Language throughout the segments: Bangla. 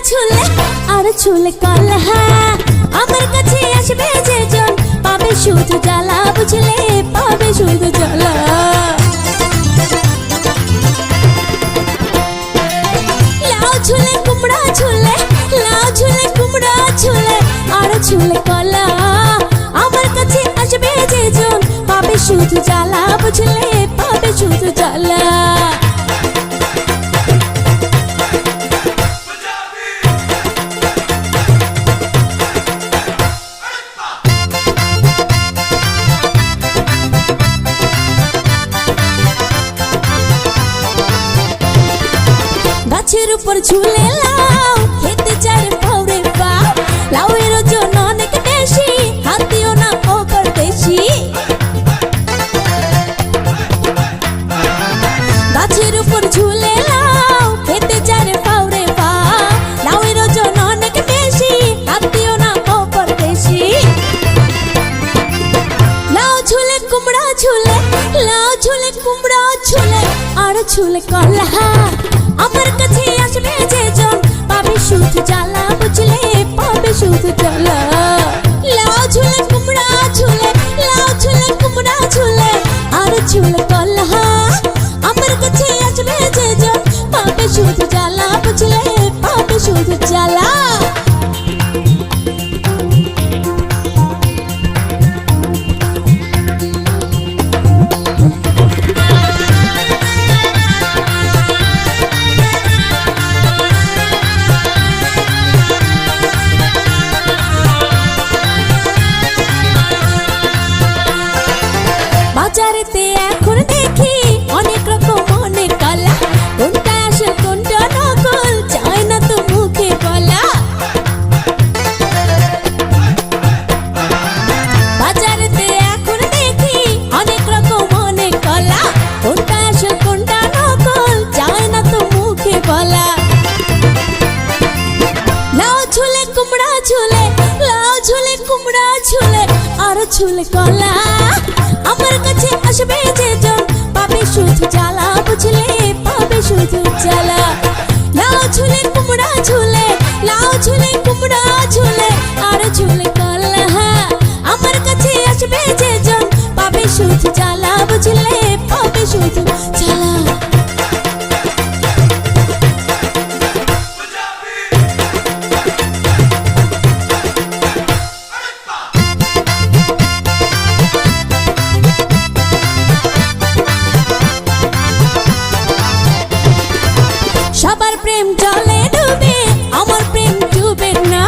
ছুলে আর ছুলে কলা আমার কাছে আসবে যে জন পাবে শুধু জ্বালা বুঝলে পাবে শুধু জ্বালা লাউ ছুলে কুমড়া ছুলে লাউ ছুলে কুমড়া ছুলে আর ছুলে কলা আমার কাছে আসবে যে জন পাবে শুধু জ্বালা বুঝলে পাবে শুধু জ্বালা গাছের উপর ঝুলে লাউ খেতে চায় পাউরে পাও লাউয়ের ওজন অনেক বেশি হাতিও না ওপর বেশি গাছের উপর ঝুলে লাউ খেতে চায় পাউরে পাও লাউয়ের ওজন অনেক বেশি হাতিও না ওপর বেশি লাউ ঝুলে কুমড়া ঝুলে লাউ ঝুলে কুমড়া ঝুলে আর ঝুলে কলা আমার কাছে আসবে যে জন পাবে শুধু জ্বালা বুঝলে পাবে শুধু জ্বালা লাউ ঝুলে কুমড়া ঝুলে লাউ ঝুলে কুমড়া ঝুলে আর ঝুলে কলা আমার কাছে আসবে যে জন পাবে শুধু জ্বালা বুঝলে পাবে শুধু জ্বালা বাজারেতে এখন দেখি অনেক রকম অনেক কলা কোনটা আসল কোনটা নকল চায় না তো মুখে বলা বাজারেতে এখন দেখি অনেক রকম অনেক কলা কোনটা আসল কোনটা নকল চায় না তো মুখে বলা লাউ ঝুলে কুমড়া ঝুলে লাউ ঝুলে কুমড়া ঝুলে আর ঝুলে কলা আমার কাছে আসবে যে জন পাবে শুধু জ্বালা বুঝলে পাবে শুধু জ্বালা লাউ ঝুলে কুমড়া ঝুলে লাউ ঝুলে কুমড়া ঝুলে আর ঝুলে কলা আমার কাছে আসবে যে জন পাবে শুধু জ্বালা বুঝলে পাবে শুধু জ্বালা সবার প্রেম জলে ডুবে আমার প্রেম ডুবে না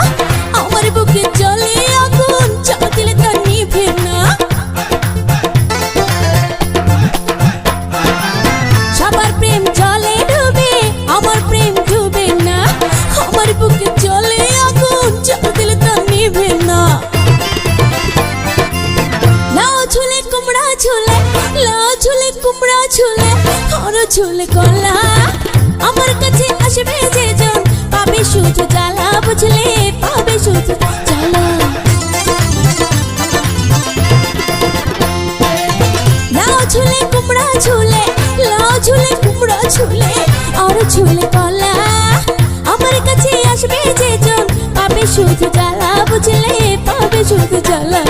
আমার বুকে জ্বলে আগুন জল দিলে তো নিভে না সবার প্রেম জলে ডুবে আমার প্রেম ডুবে না আমার বুকে জ্বলে আগুন জল দিলে তো নিভে না লাউ ঝুলে কুমড়া ঝুলে লাউ ঝুলে কুমড়া ঝুলে আর ঝুলে কলা আমার কাছে আসবে যে জন পাবে শুধু জ্বালা বুঝলে পাবে শুধু জ্বালা লাউ ঝুলে কুমড়া ঝুলে লাউ ঝুলে কুমড়া ঝুলে আর ঝুলে কলা আমার কাছে আসবে যে জন পাবে শুধু জ্বালা বুঝলে পাবে শুধু জ্বালা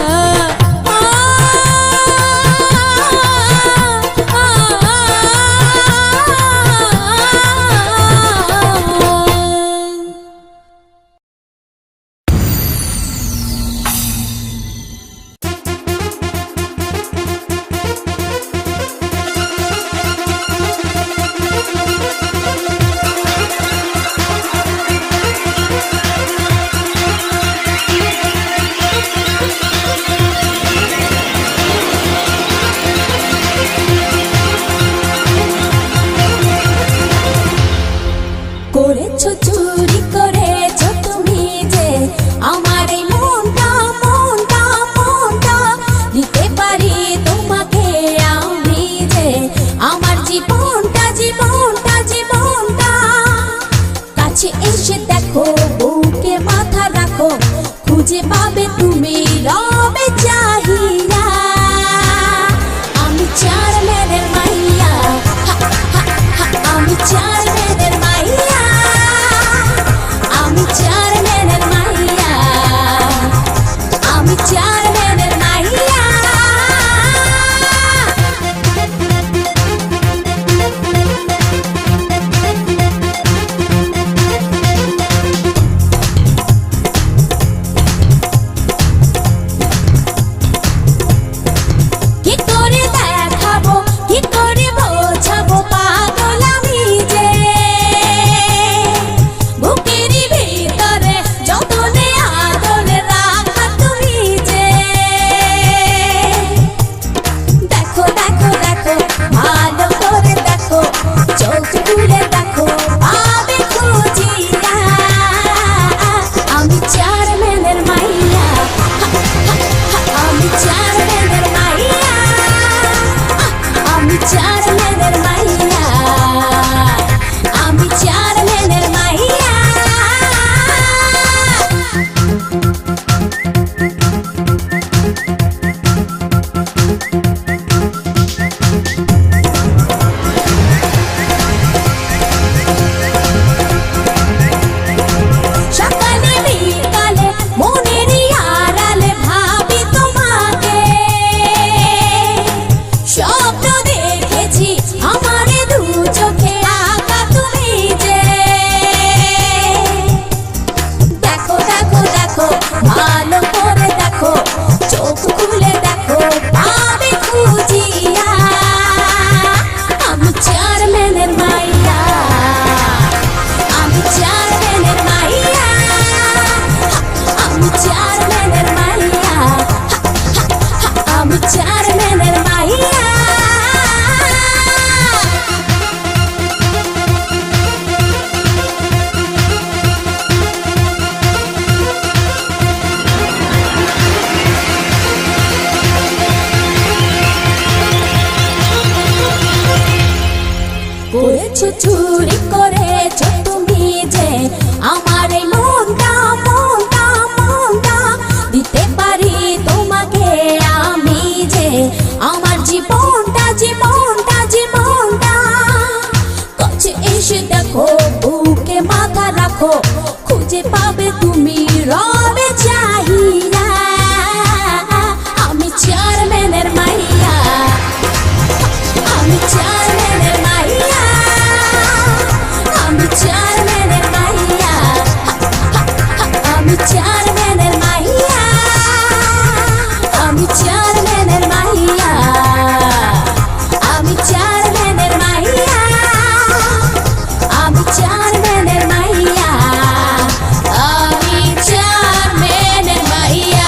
আমি চেয়ারম্যানের মাইয়া, আমি চেয়ারম্যানের মাইয়া। করেছো চুরি করেছো তুমি যে আমার এই মনটা মনটা মনটা দিতে পারি তোমাকে আমি যে আমার জীবনটা জীবনটা জীবনটা। কাছে এসে দেখো বুকে মাথা রাখো খুঁজে পাবে তুমি রবে চাহিদা। আমি চেয়ারম্যানের মাইয়া, আমি চেয়ারম্যানের মাইয়া, আমি চেয়ারম্যানের মাইয়া, আমি চেয়ারম্যানের মাইয়া, আমি চেয়ারম্যানের মাইয়া, আমি চেয়ারম্যানের মাইয়া, আমি চেয়ারম্যানের মাইয়া, আমি চেয়ারম্যানের মাইয়া।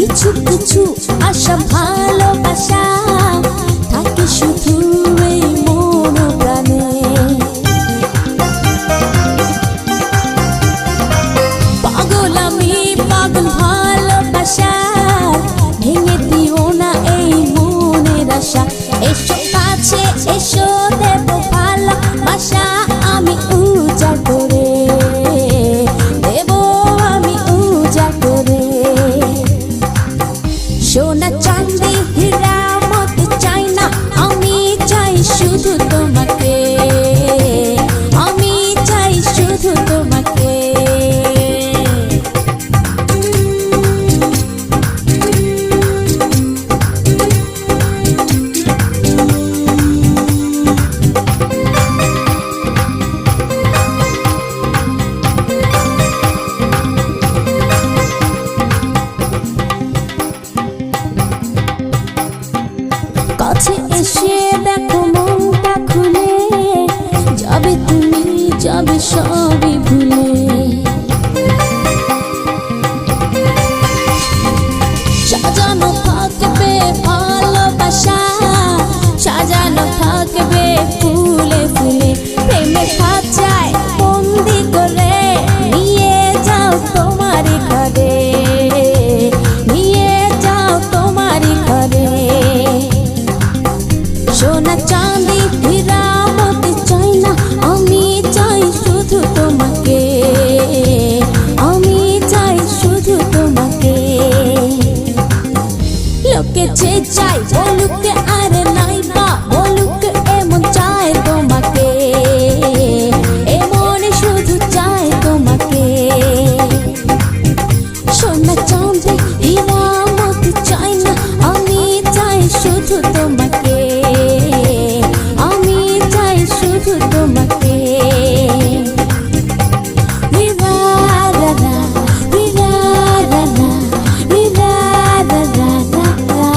কিছু কিছু আশা ভালোবাসা থাকে শুধু এই মন প্রাণে। পাগল আমি পাগল ভালোবাসা, ভেঙে দিও না এই মনের আশা। এসো কাছে এসো দেব ভালোবাসা আমি উজাড় করে, দেব আমি উজাড় করে। সোনা চাঁদি হীরা মতো চাই না, আমি চাই শুধু তোমাকে, আমি চাই শুধু তোমাকে। কাছে এসে দেখো মনটা খুলে, যাবে তুমি যাবে সবই ভুলে। সাজানো থাকবে ভালোবাসা, সাজানো থাকবে ফুলে ফুলে। প্রেমের খাঁচায় বন্দি করে নিয়ে যাও তোমারই ঘরে, নিয়ে যাও তোমারই ঘরে। সোনা চাঁদি হীরা মতো চাই না, আমি চাই শুধু তোমাকে, আমি চাই শুধু তোমাকে। লোকে যে চাই বলুক আর নাই বা বলুক, এমন চাই তোমাকে, এমন শুধু চাই তোমাকে। সোনা চাঁদি হীরা মতো চাই না, আমি চাই শুধু তোমাকে, আমি চাই শুধু তোমাকে। রিরা রা রা, রিরা রা রা, রিরা রা রা রা রা।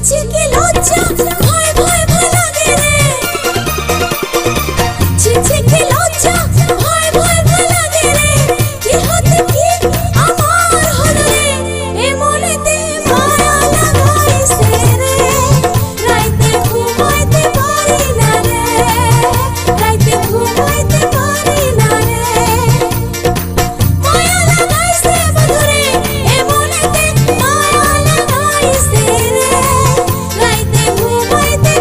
ছি কি লজ্জা ভয় ভয় ভয় লাগে রে ছি কি লজ্জা ভয় ভয় ভয় লাগে রে কি হতে কি আমার হলো রে এ মনেতে মায়া লাগাইছে রে রাইতে ঘুমাইতে পারি না রে রাইতে ঘুমাইতে পারি না রে মায়া লাগাইছে বন্ধুরে এ মনেতে মায়া লাগাইছে রে রাইতে ঘুমাইতে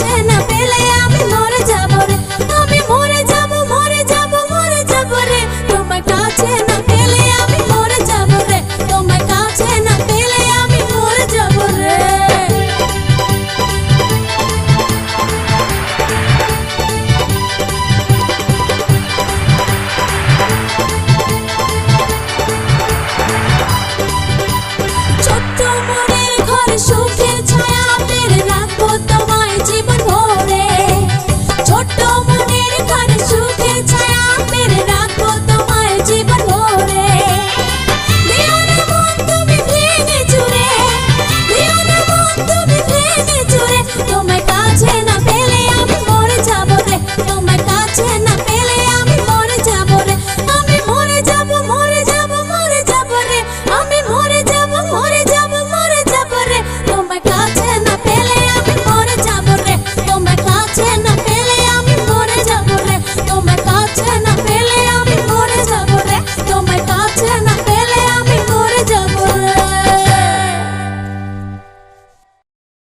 আসে না